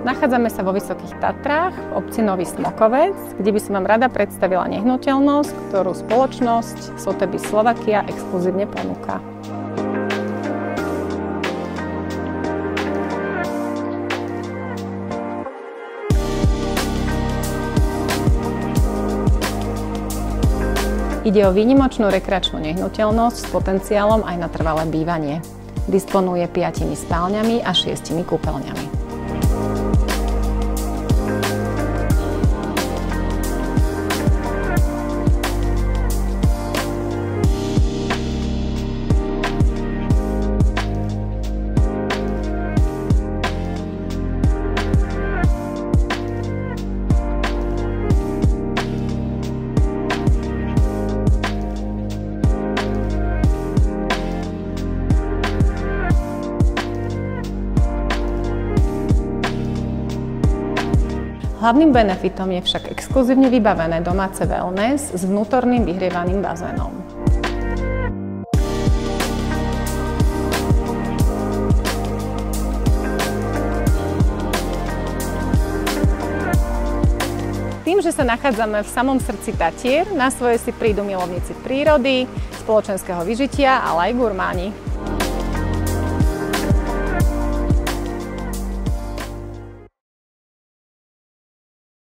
Nachádzame sa vo Vysokých Tatrách v obci Nový Smokovec, kde by som vám rada predstavila nehnuteľnosť, ktorú spoločnosť Sotheby's Slovakia exkluzívne ponúka. Ide o výnimočnú rekreačnú nehnuteľnosť s potenciálom aj na trvalé bývanie. Disponuje 5 spálňami a 6 kúpeľňami. Hlavným benefitom je však exkluzívne vybavené domáce wellness s vnútorným vyhrievaným bazénom. Tým, že sa nachádzame v samom srdci Tatier, na svoje si prídu milovníci prírody, spoločenského vyžitia, ale aj gurmáni.